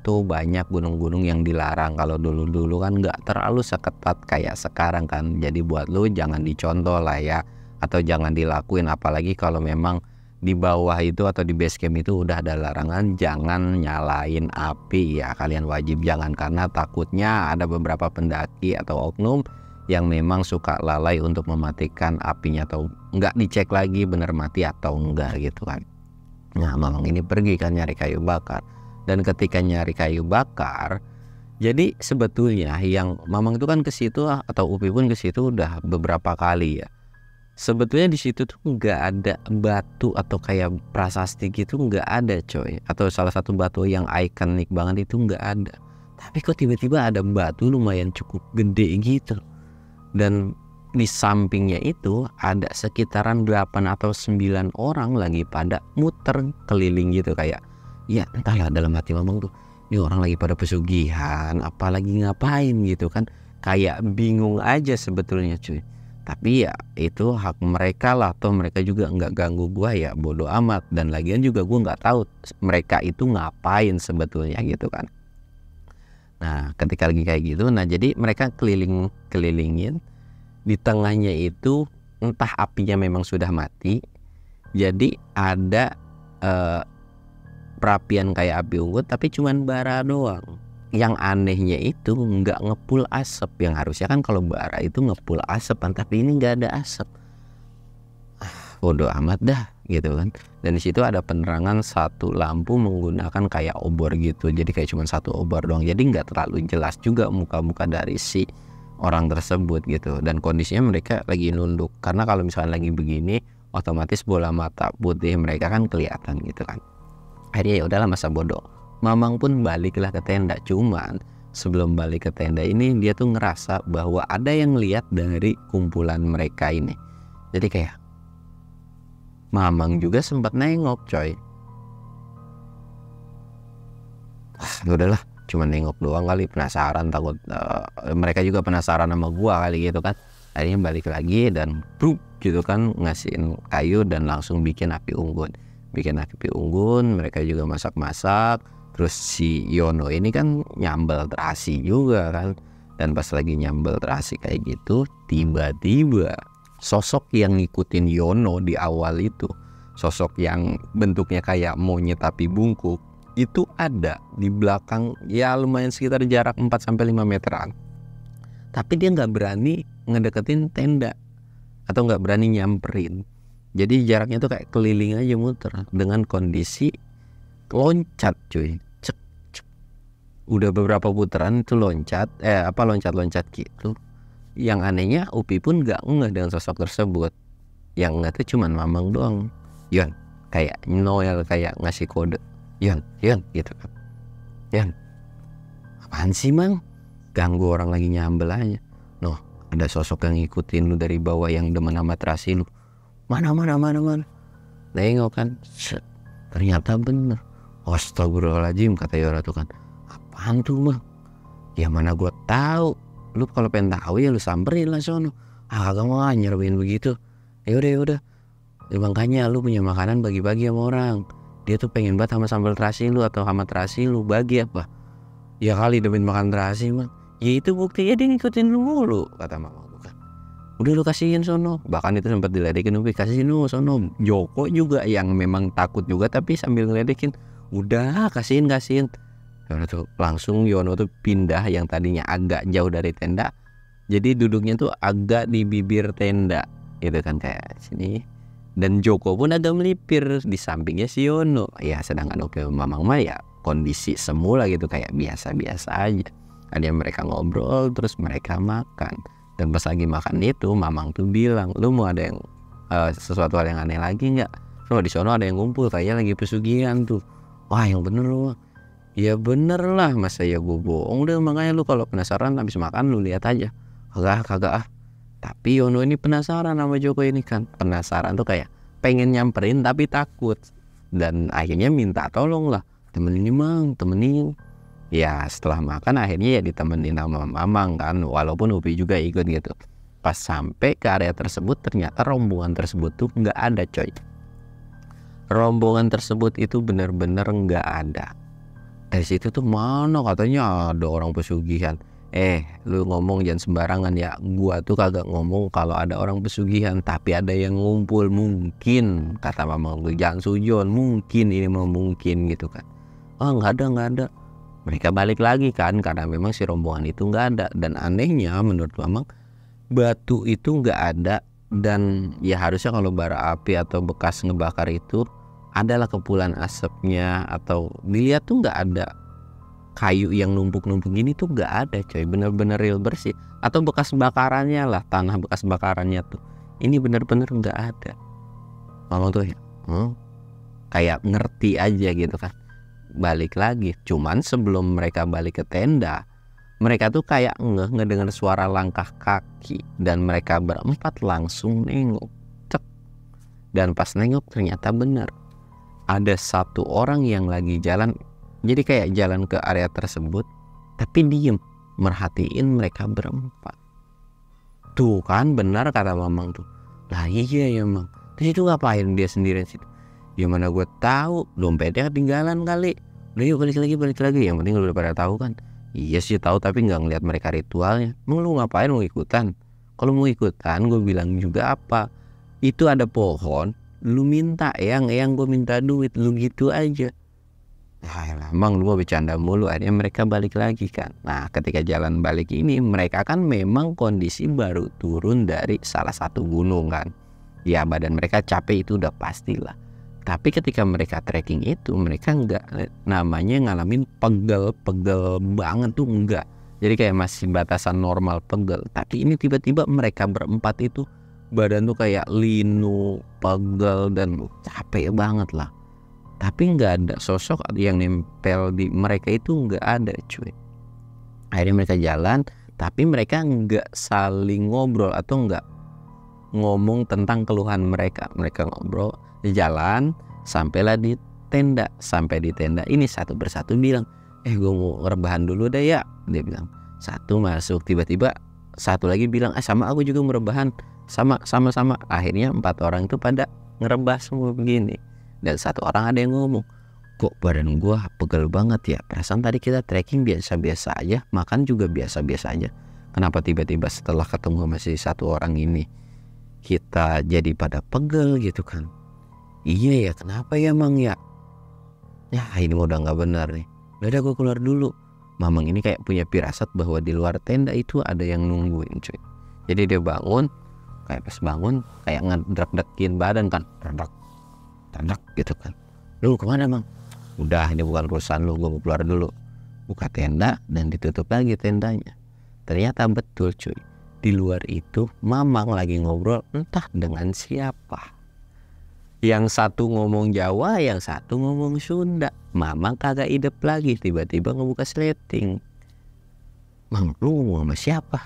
tuh banyak gunung-gunung yang dilarang. Kalau dulu-dulu kan nggak terlalu seketat kayak sekarang kan. Jadi buat lu jangan dicontoh lah ya, atau jangan dilakuin, apalagi kalau memang di bawah itu atau di base camp itu udah ada larangan jangan nyalain api ya. Kalian wajib jangan, karena takutnya ada beberapa pendaki atau oknum yang memang suka lalai untuk mematikan apinya, atau nggak dicek lagi bener mati atau enggak gitu kan. Nah mamang ini pergi kan nyari kayu bakar, dan ketika nyari kayu bakar, jadi sebetulnya yang mamang itu kan ke situ atau Upi pun ke situ udah beberapa kali ya. Sebetulnya di situ tuh nggak ada batu atau kayak prasasti gitu, nggak ada coy, atau salah satu batu yang ikonik banget itu nggak ada. Tapi kok tiba-tiba ada batu lumayan cukup gede gitu, dan di sampingnya itu ada sekitaran 8 atau 9 orang lagi pada muter keliling gitu, kayak ya entahlah, dalam hati mamang tuh ini orang lagi pada pesugihan apalagi ngapain gitu kan, kayak bingung aja sebetulnya cuy. Tapi ya itu hak mereka lah, toh mereka juga nggak ganggu gua ya bodoh amat, dan lagian juga gua nggak tahu mereka itu ngapain sebetulnya gitu kan. Nah ketika lagi kayak gitu, nah jadi mereka kelilingin di tengahnya itu, entah apinya memang sudah mati, jadi ada perapian kayak api unggun tapi cuman bara doang. Yang anehnya itu nggak ngepul asap, yang harusnya kan kalau bara itu ngepul asap kan, tapi ini nggak ada asap. Bodoh amat dah gitu kan. Dan di situ ada penerangan satu lampu menggunakan kayak obor gitu, jadi kayak cuma satu obor doang, jadi nggak terlalu jelas juga muka-muka dari si orang tersebut gitu. Dan kondisinya mereka lagi nunduk, karena kalau misalnya lagi begini otomatis bola mata putih mereka kan kelihatan gitu kan. Akhirnya ya udahlah, masa bodoh, mamang pun baliklah ke tenda. Cuman sebelum balik ke tenda ini dia tuh ngerasa bahwa ada yang lihat dari kumpulan mereka ini. Jadi kayak mamang juga sempat nengok coy. Udahlah, cuma nengok doang kali, penasaran, takut mereka juga penasaran sama gua kali gitu kan. Akhirnya balik lagi dan bruk gitu kan, ngasihin kayu dan langsung bikin api unggun. Mereka juga masak-masak. Terus si Yono ini kan nyambel terasi juga kan. Dan pas lagi nyambel terasi kayak gitu, tiba-tiba sosok yang ngikutin Yono di awal itu, sosok yang bentuknya kayak monyet tapi bungkuk, itu ada di belakang ya lumayan sekitar jarak 4-5 meteran. Tapi dia nggak berani ngedeketin tenda atau nggak berani nyamperin. Jadi jaraknya tuh kayak keliling aja muter dengan kondisi loncat cuy. Cek, cek. Udah beberapa putaran itu loncat gitu. Yang anehnya Upi pun nggak ngeh dengan sosok tersebut. Yang ngeh tuh cuman mamang doang. Yon, kayak Noel, kayak ngasih kode. Yon gitu kan. Yon, apaan sih mang? Ganggu orang lagi nyambel aja. Noh, ada sosok yang ngikutin lu dari bawah yang demen sama terasi lu. Mana. Nengok kan, ternyata bener. Astagfirullahaladzim, kata Yora tuh kan. Apaan tuh mang? Ya mana gua tahu. Lu kalau pengen tahu ya lu samperin lah sono. Kagak mau nyerbuin begitu. Yaudah. Ya, makanya lu punya makanan bagi-bagi sama orang. Dia tuh pengen banget sama sambal terasi lu atau sama terasi lu, bagi apa? Ya kali demen makan terasi mang. Ya itu buktinya dia ngikutin lu mulu, kata mama bukan. Udah lu kasihin sono. Bahkan itu sempat diledekin, Upi kasihin lu sono. Joko juga yang memang takut juga tapi sambil ngeledekin. Udah kasihin. Yono tuh langsung Yono tuh pindah yang tadinya agak jauh dari tenda. Jadi duduknya tuh agak di bibir tenda. Itu kan kayak sini. Dan Joko pun agak melipir di sampingnya si Yono. Ya sedangkan Upi mamang mah ya kondisi semula gitu, kayak biasa-biasa aja. Ada mereka ngobrol terus mereka makan. Dan pas lagi makan itu mamang tuh bilang, lu mau ada yang sesuatu hal yang aneh lagi nggak? Loh di sono ada yang ngumpul kayaknya lagi pesugihan tuh. Wah yang bener lu. Ya bener lah, masa ya gue bohong. Udah makanya lu kalau penasaran habis makan lu lihat aja. Kagak. Tapi Yono ini penasaran sama Joko ini kan. Penasaran tuh kayak pengen nyamperin tapi takut. Dan akhirnya minta tolong lah. Temenin. Ya setelah makan akhirnya ya ditemenin sama mamang kan, walaupun Upi juga ikut gitu. Pas sampai ke area tersebut ternyata rombongan tersebut tuh nggak ada coy. Rombongan tersebut itu bener-bener nggak ada. Dari situ tuh mana katanya ada orang pesugihan. Lu ngomong jangan sembarangan ya. Gua tuh kagak ngomong kalau ada orang pesugihan, tapi ada yang ngumpul mungkin, kata mamang tuh. Jangan sujon, mungkin ini mau mungkin gitu kan. Oh nggak ada. Mereka balik lagi kan, karena memang si rombongan itu nggak ada. Dan anehnya menurut mamang, batu itu nggak ada. Dan ya harusnya kalau bara api atau bekas ngebakar itu adalah kepulan asapnya, atau dilihat tuh nggak ada kayu yang numpuk-numpuk gini tuh nggak ada coy, bener-bener real bersih. Atau bekas bakarannya lah, tanah bekas bakarannya tuh ini bener-bener nggak ada. Mamang tuh ya kayak ngerti aja gitu kan. Balik lagi, cuman sebelum mereka balik ke tenda, mereka tuh kayak ngedengar suara langkah kaki, dan mereka berempat langsung nengok. Cek. Dan pas nengok ternyata benar ada satu orang yang lagi jalan, jadi kayak jalan ke area tersebut tapi diem merhatiin mereka berempat. Tuh kan benar kata mamang tuh. Lah iya ya mang, terus itu ngapain dia sendirian situ? Ya mana gue tahu, dompetnya ketinggalan kali. Udah yuk balik lagi. Yang penting lu udah pada tahu kan. Iya sih tahu, tapi nggak ngeliat mereka ritualnya. Emang lu ngapain mau ikutan? Kalau mau ikutan gue bilang juga apa? Itu ada pohon, lu minta yang gue minta duit, lu gitu aja. Nah, emang lu mau bercanda mulu. Akhirnya mereka balik lagi kan. Nah ketika jalan balik ini, mereka kan memang kondisi baru turun dari salah satu gunung kan. Ya badan mereka capek itu udah pastilah. Tapi ketika mereka trekking itu, mereka nggak namanya ngalamin pegel banget tuh, enggak. Jadi kayak masih batasan normal pegel. Tapi ini tiba-tiba mereka berempat itu badan tuh kayak linu, pegel, dan capek banget lah. Tapi nggak ada sosok yang nempel di mereka, itu nggak ada cuy. Akhirnya mereka jalan, tapi mereka nggak saling ngobrol atau nggak ngomong tentang keluhan mereka. Mereka ngobrol jalan sampailah di tenda. Sampai di tenda ini satu persatu bilang, gue mau rebahan dulu deh ya. Dia bilang, satu masuk. Tiba-tiba satu lagi bilang, sama aku juga mau rebahan. Sama-sama. Akhirnya 4 orang itu pada ngerebah semua begini. Dan satu orang ada yang ngomong, kok badan gua pegel banget ya, perasaan tadi kita trekking biasa-biasa aja, makan juga biasa-biasa aja, kenapa tiba-tiba setelah ketemu masih satu orang ini kita jadi pada pegel gitu kan. Iya ya, kenapa ya mang ya? Ya ini udah nggak benar nih. Udah gue keluar dulu. Mamang ini kayak punya firasat bahwa di luar tenda itu ada yang nungguin cuy. Jadi dia bangun, kayak pas bangun kayak ngedrak-dekin badan kan, tandak gitu kan. Lu kemana mang? Udah ini bukan urusan lu, gue mau keluar dulu. Buka tenda dan ditutup lagi tendanya. Ternyata betul cuy, di luar itu mamang lagi ngobrol entah dengan siapa. Yang satu ngomong Jawa, yang satu ngomong Sunda. Mamang kagak idep lagi, tiba-tiba ngebuka sleting. Mang, lu ngomong sama siapa?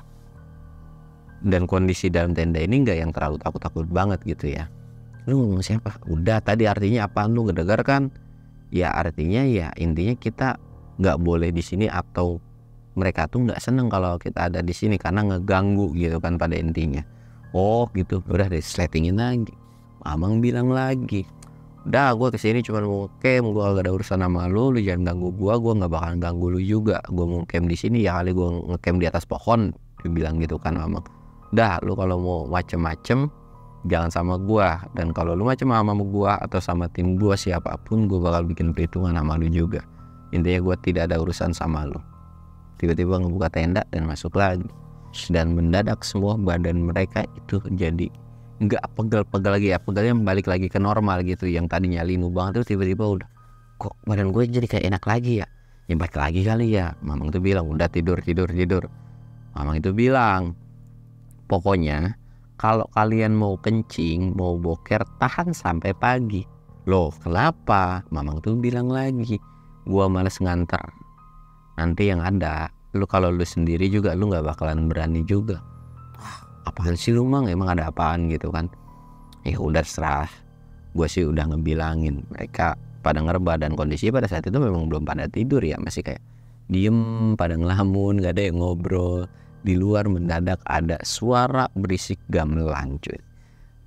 Dan kondisi dalam tenda ini nggak yang terlalu takut-takut banget gitu ya. Lu ngomong siapa? Udah tadi artinya apaan, lu ngedengar kan? Ya artinya ya intinya kita nggak boleh di sini, atau mereka tuh nggak seneng kalau kita ada di sini karena ngeganggu gitu kan pada intinya. Oh gitu, udah deh sletingin lagi. Mamang bilang lagi, udah gue kesini cuma mau camp, gue gak ada urusan sama lu jangan ganggu gue nggak bakalan ganggu lu juga. Gue mau camp di sini ya kali gue ngecamp di atas pohon, dia bilang gitu kan mamang. Udah lu kalau mau macem-macem jangan sama gua, dan kalau lu macam sama gua atau sama tim gua siapapun, gua bakal bikin perhitungan sama lu juga. Intinya gua tidak ada urusan sama lu. Tiba-tiba ngebuka tenda dan masuk lagi, dan mendadak semua badan mereka itu jadi nggak pegel-pegel lagi ya, pegelnya balik lagi ke normal gitu. Yang tadinya linu banget tuh tiba-tiba udah, kok badan gue jadi kayak enak lagi ya, yang balik lagi kali ya. Mamang itu bilang udah tidur. Mamang itu bilang, pokoknya kalau kalian mau kencing, mau boker, tahan sampai pagi. Loh kenapa? Mamang tuh bilang lagi, gua males nganter. Nanti yang ada, lu kalau lu sendiri juga lu gak bakalan berani juga. Apaan sih lu mang? Emang ada apaan gitu kan? Ya udah serah. Gua sih udah ngebilangin. Mereka pada ngerebah dan kondisi pada saat itu memang belum pada tidur ya. Masih kayak diem pada ngelamun, gak ada yang ngobrol. Di luar mendadak ada suara berisik gamelan cuy.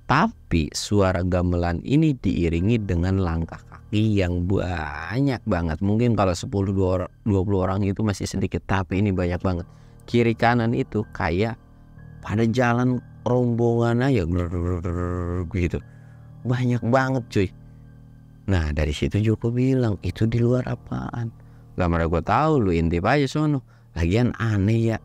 Tapi suara gamelan ini diiringi dengan langkah kaki yang banyak banget. Mungkin kalau 10-20 orang itu masih sedikit, tapi ini banyak banget. Kiri kanan itu kayak pada jalan rombongan aja gitu. Banyak banget cuy. Nah dari situ Joko bilang, itu di luar apaan? Gak mana gue tahu, lu intip aja sono. Lagian aneh ya.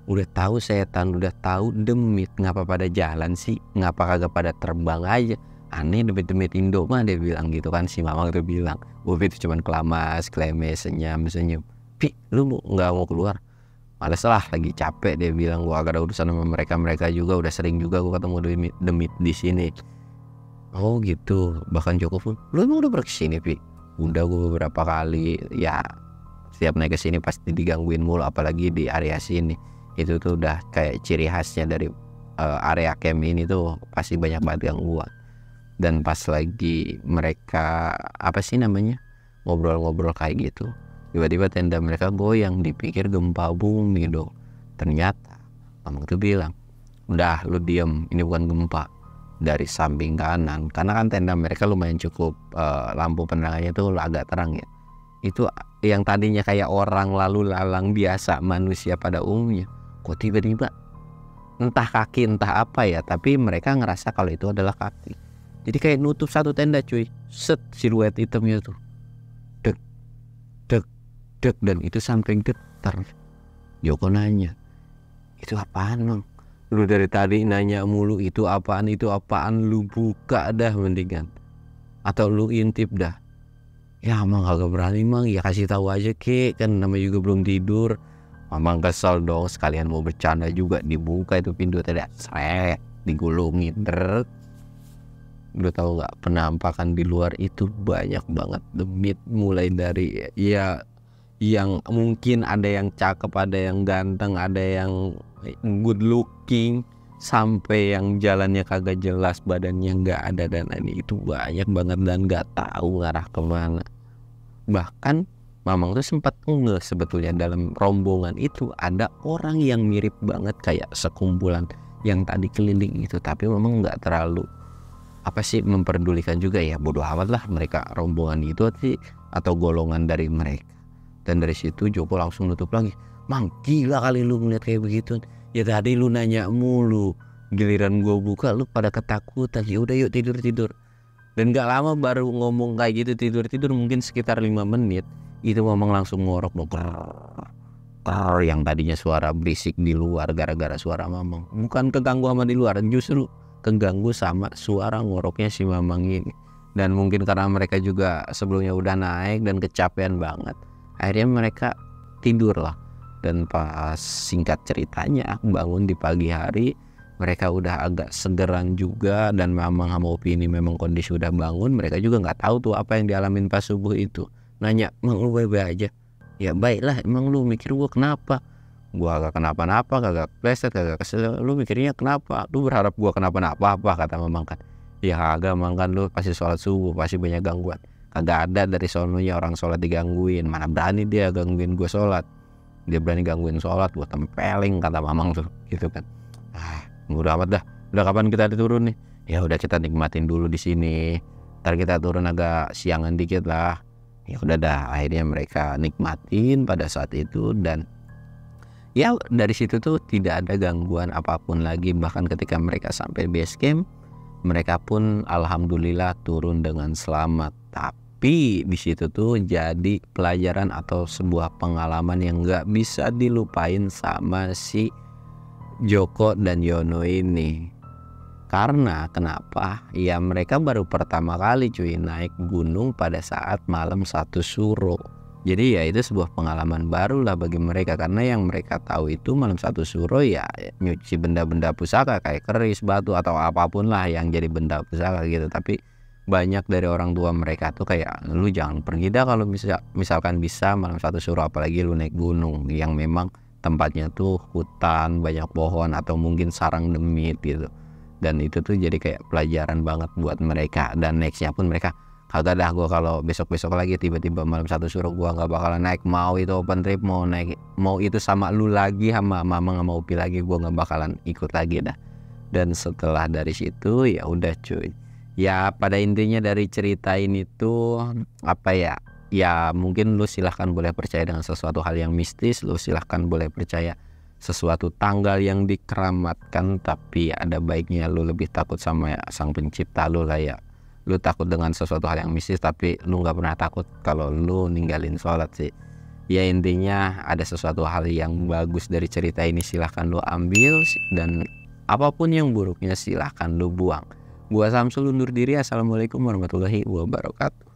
Udah tahu setan, udah tahu demit, ngapa pada jalan sih? Ngapa kagak pada terbang aja? Aneh demit-demit Indo mah, dia bilang gitu kan. Si Mamang tuh bilang, Bobi itu cuman kelamas, klemes, senyum. Pi, lu nggak mau keluar? Males lah, lagi capek, dia bilang. Gua agak ada urusan sama mereka juga, udah sering juga gua ketemu demit di sini. Oh gitu. Bahkan Joko pun, lu emang udah pernah kesini Pi? Udah, gua beberapa kali. Ya setiap naik ke sini pasti digangguin mulu, apalagi di area sini. Itu tuh udah kayak ciri khasnya dari area camp ini tuh, pasti banyak banget gangguan. Dan pas lagi mereka apa sih namanya, ngobrol-ngobrol kayak gitu, tiba-tiba tenda mereka goyang, dipikir gempa bumi dong. Ternyata Mamang tuh bilang, udah lu diem, ini bukan gempa. Dari samping kanan, karena kan tenda mereka lumayan cukup lampu penerangannya tuh agak terang ya. Itu yang tadinya kayak orang lalu lalang biasa, manusia pada umumnya, kok tiba-tiba entah kaki entah apa ya, tapi mereka ngerasa kalau itu adalah kaki. Jadi kayak nutup satu tenda cuy. Set, siluet hitamnya tuh dek dek dek, dan itu sampai getar. Joko nanya, itu apaan Mang? Lu dari tadi nanya mulu itu apaan, lu buka dah mendingan, atau lu intip dah. Ya Mang kagak berani Mang, ya kasih tahu aja kek, kan namanya juga belum tidur. Mamang kesel dong, sekalian mau bercanda juga, dibuka itu pintu tenda, sret, digulungin. Lu tahu nggak, penampakan di luar itu banyak banget demit, mulai dari ya yang mungkin ada yang cakep, ada yang ganteng, ada yang good looking, sampai yang jalannya kagak jelas, badannya nggak ada, dan ini itu banyak banget dan nggak tahu ngarah kemana. Bahkan Mamang tuh sempat ngeh sebetulnya dalam rombongan itu ada orang yang mirip banget kayak sekumpulan yang tadi keliling itu, tapi Mamang nggak terlalu apa sih memperdulikan juga ya, bodoh amat lah mereka rombongan itu sih atau golongan dari mereka. Dan dari situ Joko langsung nutup lagi, Mang gila kali lu ngeliat kayak begitu. Ya tadi lu nanya mulu, giliran gua buka lu pada ketakutan. Ya udah yuk tidur. Dan gak lama baru ngomong kayak gitu tidur mungkin sekitar 5 menit, itu Mamang langsung ngorok dong, yang tadinya suara berisik di luar gara-gara suara Mamang. Bukan keganggu sama di luar, justru keganggu sama suara ngoroknya si Mamang ini. Dan mungkin karena mereka juga sebelumnya udah naik dan kecapean banget, akhirnya mereka tidur lah. Dan pas singkat ceritanya bangun di pagi hari, mereka udah agak segeran juga, dan Mamang sama Opi ini memang kondisi udah bangun. Mereka juga nggak tahu tuh apa yang dialamin pas subuh itu. Nanya, Mang lu baik-baik aja? Ya baiklah, emang lu mikir gua kenapa? Gua agak kenapa-napa, kagak pleset, kagak kesel. Lu mikirnya kenapa? Lu berharap gua kenapa-napa apa? Kata Mamang kan. Ya kagak Mang, kan lu pasti sholat subuh, pasti banyak gangguan. Kagak ada dari sononya orang sholat digangguin. Mana berani dia gangguin gua sholat. Dia berani gangguin sholat, gua tempelin, kata Mamang tuh gitu kan. Udah amat dah. Udah kapan kita turun nih? Ya udah kita nikmatin dulu di sini. Ntar kita turun agak siangan dikit lah. Ya udah dah, akhirnya mereka nikmatin pada saat itu. Dan ya dari situ tuh tidak ada gangguan apapun lagi. Bahkan ketika mereka sampai base camp, mereka pun alhamdulillah turun dengan selamat. Tapi di situ tuh jadi pelajaran atau sebuah pengalaman yang nggak bisa dilupain sama si Joko dan Yono ini. Karena kenapa? Ya mereka baru pertama kali cuy naik gunung pada saat malam 1 Suro. Jadi ya itu sebuah pengalaman baru lah bagi mereka, karena yang mereka tahu itu malam 1 Suro ya nyuci benda-benda pusaka kayak keris, batu atau apapun lah yang jadi benda pusaka gitu. Tapi banyak dari orang tua mereka tuh kayak, lu jangan pergi dah kalau misalkan bisa malam 1 Suro, apalagi lu naik gunung yang memang tempatnya tuh hutan, banyak pohon atau mungkin sarang demit gitu. Dan itu tuh jadi kayak pelajaran banget buat mereka. Dan nextnya pun mereka kagak dah gue kalau besok-besok lagi tiba-tiba malam satu suruh gue nggak bakalan naik, mau itu open trip, mau itu sama lu lagi, sama mama sama Upi lagi, gue nggak bakalan ikut lagi dah. Dan setelah dari situ ya udah cuy, ya pada intinya dari cerita ini tuh apa ya, ya mungkin lu silahkan boleh percaya dengan sesuatu hal yang mistis, lu silahkan boleh percaya sesuatu tanggal yang dikeramatkan, tapi ada baiknya lu lebih takut sama sang pencipta lu lah ya. Lu takut dengan sesuatu hal yang mistis tapi lu nggak pernah takut kalau lu ninggalin sholat sih. Ya intinya ada sesuatu hal yang bagus dari cerita ini silahkan lu ambil, dan apapun yang buruknya silahkan lu buang. Gua Samsul undur diri. Assalamualaikum warahmatullahi wabarakatuh.